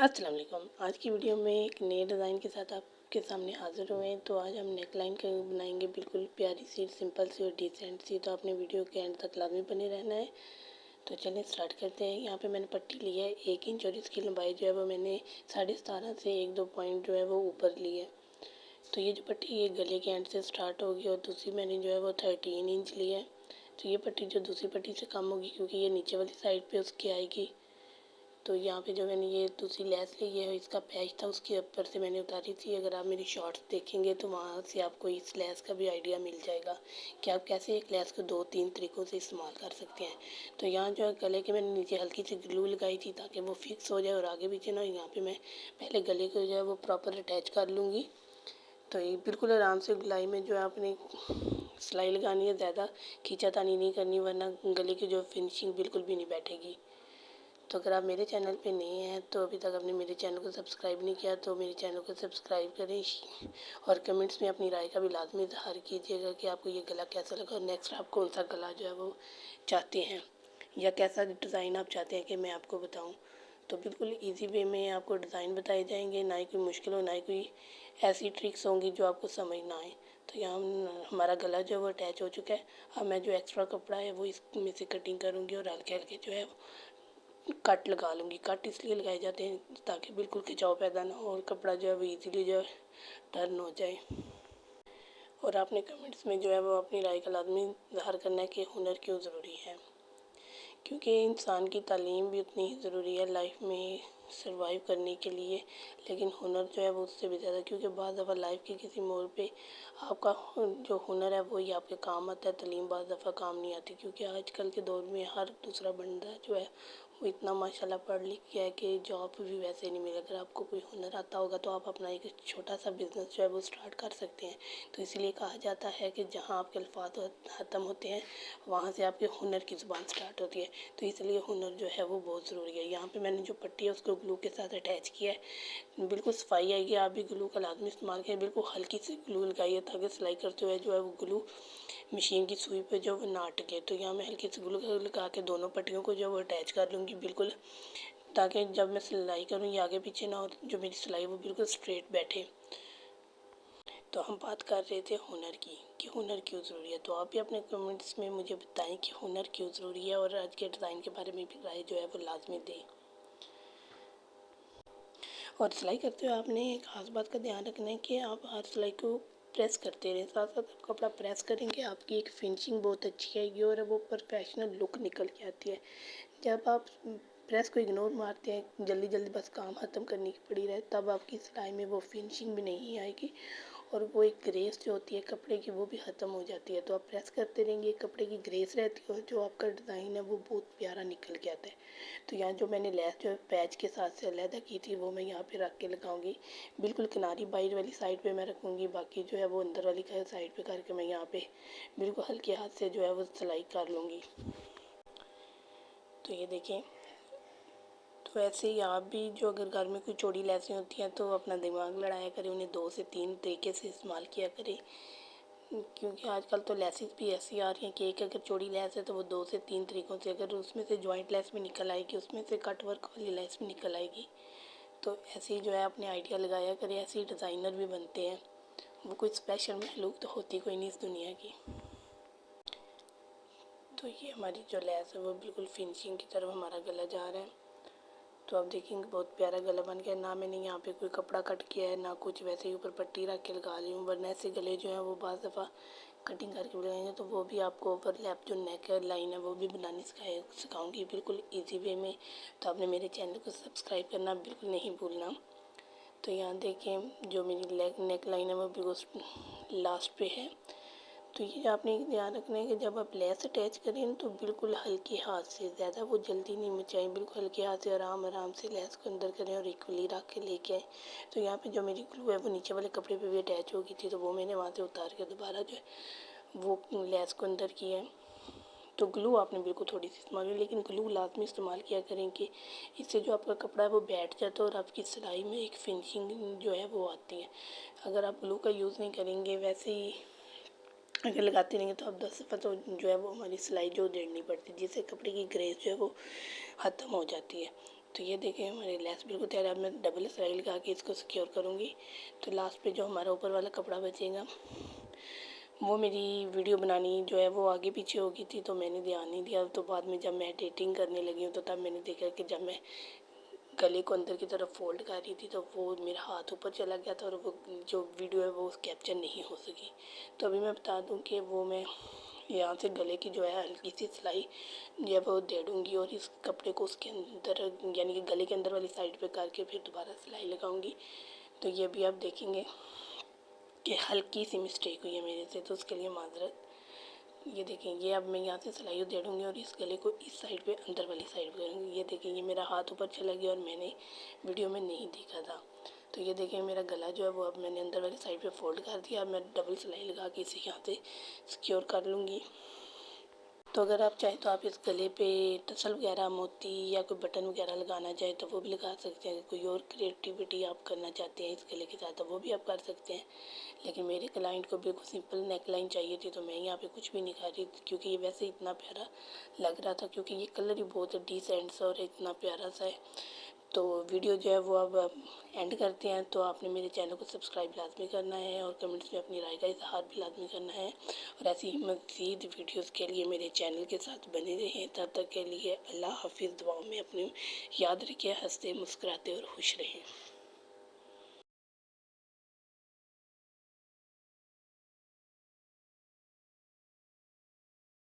अस्सलाम वालेकुम। आज की वीडियो में एक नए डिज़ाइन के साथ आपके सामने हाज़िर हुए हैं। तो आज हम नेकलाइन का बनाएंगे, बिल्कुल प्यारी सी, सिंपल सी और डिसेंट सी। तो आपने वीडियो के एंड तक लाजमी बने रहना है। तो चलिए स्टार्ट करते हैं। यहाँ पे मैंने पट्टी ली है 1 इंच और इसकी लंबाई जो है वो मैंने 17.5 से 1-2 पॉइंट जो है वो ऊपर ली है। तो ये जो पट्टी ये गले के एंड से स्टार्ट होगी और दूसरी मैंने जो है वो 13 इंच ली है। तो ये पट्टी जो दूसरी पट्टी से कम होगी क्योंकि ये नीचे वाली साइड पे उसकी आएगी। तो यहाँ पे जो मैंने ये दूसरी लेस ली है, इसका पैच था उसके ऊपर से मैंने उतारी थी। अगर आप मेरी शॉर्ट्स देखेंगे तो वहाँ से आपको इस लेस का भी आइडिया मिल जाएगा कि आप कैसे एक लेस को 2-3 तरीक़ों से इस्तेमाल कर सकते हैं। तो यहाँ जो है गले के मैंने नीचे हल्की सी ग्लू लगाई थी ताकि वो फिक्स हो जाए और आगे पीछे ना। यहाँ पे मैं पहले गले को जो है वो प्रॉपर अटैच कर लूँगी। तो ये बिल्कुल आराम से गलाई में जो है अपनी सिलाई लगानी है, ज़्यादा खींचातानी नहीं करनी वरना गले की जो फिनिशिंग बिल्कुल भी नहीं बैठेगी। तो अगर आप मेरे चैनल पे नए हैं तो अभी तक आपने मेरे चैनल को सब्सक्राइब नहीं किया तो मेरे चैनल को सब्सक्राइब करें और कमेंट्स में अपनी राय का भी लाजमी इज़हार कीजिएगा कि आपको ये गला कैसा लगा और नेक्स्ट आप कौन सा गला जो है वो चाहते हैं या कैसा डिज़ाइन आप चाहते हैं कि मैं आपको बताऊं। तो बिल्कुल इजी वे में आपको डिज़ाइन बताए जाएंगे, ना ही कोई मुश्किल हो ना ही कोई ऐसी ट्रिक्स होंगी जो आपको समझ ना आए। तो यहाँ हमारा गला जो है वो अटैच हो चुका है। अब मैं जो एक्स्ट्रा कपड़ा है वो इसमें से कटिंग करूँगी और हल्के हल्के जो है कट लगा लूँगी। कट इसलिए लगाए जाते हैं ताकि बिल्कुल खिंचाव पैदा ना हो और कपड़ा जो है वो ईज़िली जो है टर्न हो जाए। और आपने कमेंट्स में जो है वो अपनी राय का लाजमी इज़हार करना है कि हुनर क्यों ज़रूरी है, क्योंकि इंसान की तालीम भी उतनी ही ज़रूरी है लाइफ में सर्वाइव करने के लिए। लेकिन हुनर जो है वो उससे भी ज़्यादा, क्योंकि बाद दफ़ा लाइफ के किसी मोड़ पे आपका जो हुनर है वही आपके काम आता है। तालीम बाद दफ़ा काम नहीं आती, क्योंकि आजकल के दौर में हर दूसरा बंदा जो है वो इतना माशाल्लाह पढ़ लिख गया है कि जॉब भी वैसे नहीं मिले। अगर आपको कोई हुनर आता होगा तो आप अपना एक छोटा सा बिज़नेस जो है वो स्टार्ट कर सकते हैं। तो इसलिए कहा जाता है कि जहाँ आपके अल्फाज ख़त्म होते हैं वहाँ से आपके हुनर की ज़ुबान स्टार्ट होती है। तो इसलिए हुनर जो है वो बहुत ज़रूरी है। यहाँ पे मैंने जो पट्टी है उसको ग्लू के साथ अटैच किया है। बिल्कुल सफाई आएगी, आप भी ग्लू का लाजमी इस्तेमाल करें। बिल्कुल हल्की सी ग्लू लगाइए ताकि सिलाई करते हुए जो है वो ग्लू मशीन की सुई पे जो वो ना अटके। तो यहाँ मैं हल्की सी ग्लू लगा के दोनों पट्टियों को जो वो अटैच कर लूँगी बिल्कुल, ताकि जब मैं सिलाई करूँ ये आगे पीछे ना हो, जो मेरी सिलाई वो बिल्कुल स्ट्रेट बैठे। तो हम बात कर रहे थे हुनर की कि हुनर क्यों ज़रूरी है। तो आप भी अपने कमेंट्स में मुझे बताएं कि हुनर क्यों ज़रूरी है और आज के डिज़ाइन के बारे में भी राय जो है वो लाजमी दें। और सिलाई करते हुए आपने एक ख़ास बात का ध्यान रखना है कि आप हर सिलाई को प्रेस करते रहें। साथ साथ आप कपड़ा प्रेस करेंगे आपकी एक फिनिशिंग बहुत अच्छी आएगी और वो प्रोफेशनल लुक निकल के आती है। जब आप प्रेस को इग्नोर मारते हैं, जल्दी जल्दी बस काम ख़त्म करने की पड़ी रहे, तब आपकी सिलाई में वो फिनिशिंग भी नहीं आएगी और वो एक ग्रेस जो होती है कपड़े की वो भी ख़त्म हो जाती है। तो आप प्रेस करते रहेंगे, कपड़े की ग्रेस रहती है और जो आपका डिज़ाइन है वो बहुत प्यारा निकल के आता है। तो यहाँ जो मैंने लेस जो है पैच के साथ से अलहदा की थी वो मैं यहाँ पे रख के लगाऊंगी। बिल्कुल किनारी बाहर वाली साइड पे मैं रखूँगी, बाकी जो है वो अंदर वाली साइड पे करके मैं यहाँ पे बिल्कुल हल्के हाथ से जो है वो सिलाई कर लूँगी। तो ये देखें। तो ऐसे ही आप भी जो अगर घर में कोई चौड़ी लेसें होती हैं तो अपना दिमाग लड़ाया करें, उन्हें 2 से 3 तरीके से इस्तेमाल किया करें, क्योंकि आजकल तो लेसेस भी ऐसी आ रही हैं कि एक अगर चौड़ी लेस है तो वो 2 से 3 तरीक़ों से, अगर उसमें से जॉइंट लेस भी निकल आएगी, उसमें से कट वर्क वाली लेस भी निकल आएगी। तो ऐसे ही जो है अपने आइडिया लगाया करें। ऐसे ही डिज़ाइनर भी बनते हैं, वो कोई स्पेशल महलूक तो होती कोई नहीं इस दुनिया की। तो ये हमारी जो लेस है वो बिल्कुल फिनिशिंग की तरफ हमारा गला जा रहा है। तो आप देखेंगे बहुत प्यारा गला बन गया। ना मैंने यहाँ पे कोई कपड़ा कट किया है ना कुछ, वैसे ही ऊपर पट्टी रख के लगा ली हूँ, वरना ऐसे गले जो है वो बाज़ दफ़ा कटिंग करके बनाएंगे तो वो भी आपको ओवरलैप जो नेक लाइन है वो भी बनानी सिखाऊंगी बिल्कुल इजी वे में। तो आपने मेरे चैनल को सब्सक्राइब करना बिल्कुल नहीं भूलना। तो यहाँ देखें जो मेरी नेक लाइन है वो बिल्कुल लास्ट पे है। तो ये आपने ध्यान रखना है कि जब आप लेस अटैच करें तो बिल्कुल हल्के हाथ से, ज़्यादा वो जल्दी नहीं मचाएं, बिल्कुल हल्के हाथ से आराम आराम से लेस को अंदर करें और इक्वली रख के लेके आएँ। तो यहाँ पे जो मेरी ग्लू है वो नीचे वाले कपड़े पे भी अटैच हो गई थी, तो वो मैंने वहाँ से उतार के दोबारा जो है वो लेस को अंदर किया है। तो ग्लू आपने बिल्कुल थोड़ी सी इस्तेमाल की, लेकिन ग्लू लाजमी इस्तेमाल किया करें कि इससे जो आपका कपड़ा है वो बैठ जाता है और आपकी सिलाई में एक फिनिशिंग जो है वो आती है। अगर आप ग्लू का यूज़ नहीं करेंगे, वैसे ही अगर लगाते रहेंगे तो आप 10 दफ़ा तो जो है वो हमारी सिलाई जो उधेड़नी पड़ती है, जिससे कपड़े की ग्रेस जो है वो ख़त्म हो जाती है। तो ये देखें हमारी लेस बिल्कुल तैयार है। अब मैं डबल सिलाई लगा के इसको सिक्योर करूँगी। तो लास्ट पे जो हमारा ऊपर वाला कपड़ा बचेगा, वो मेरी वीडियो बनानी जो है वो आगे पीछे हो गई थी, तो मैंने ध्यान नहीं दिया। तो बाद में जब मैं एडिटिंग करने लगी हूँ तो तब मैंने देखा कि जब मैं गले को अंदर की तरफ फोल्ड कर रही थी तो वो मेरा हाथ ऊपर चला गया था और वो जो वीडियो है वो कैप्चर नहीं हो सकी। तो अभी मैं बता दूं कि वो मैं यहाँ से गले की जो है हल्की सी सिलाई जो है वो दे दूँगी और इस कपड़े को उसके अंदर यानी कि गले के अंदर वाली साइड पे करके फिर दोबारा सिलाई लगाऊंगी। तो ये भी आप देखेंगे कि हल्की सी मिस्टेक हुई है मेरे से, तो उसके लिए माजरत। ये देखें, ये अब मैं यहाँ से सिलाई दे दूँगी और इस गले को इस साइड पे अंदर वाली साइड पे करूँगी। ये देखें, ये मेरा हाथ ऊपर चला गया और मैंने वीडियो में नहीं देखा था। तो ये देखें मेरा गला जो है वो अब मैंने अंदर वाली साइड पे फोल्ड कर दिया। अब मैं डबल सिलाई लगा के इसे यहाँ से सिक्योर कर लूँगी। तो अगर आप चाहें तो आप इस गले पे टसल वगैरह, मोती या कोई बटन वगैरह लगाना चाहें तो वो भी लगा सकते हैं। कोई और क्रिएटिविटी आप करना चाहते हैं इस गले के साथ तो वो भी आप कर सकते हैं। लेकिन मेरे क्लाइंट को बिल्कुल सिंपल नेक लाइन चाहिए थी, तो मैं यहाँ पे कुछ भी नहीं कर रही थी, क्योंकि ये वैसे इतना प्यारा लग रहा था, क्योंकि ये कलर ही बहुत डिसेंट सा और इतना प्यारा सा है। तो वीडियो जो है वो अब एंड करते हैं। तो आपने मेरे चैनल को सब्सक्राइब लाजमी करना है और कमेंट्स में अपनी राय का इजहार भी लाजमी करना है। और ऐसी ही मज़ीद वीडियोस के लिए मेरे चैनल के साथ बने रहें। तब तक के लिए अल्लाह हाफिज़। दुआओं में अपनी याद रखिए, हंसते मुस्कुराते और खुश रहें।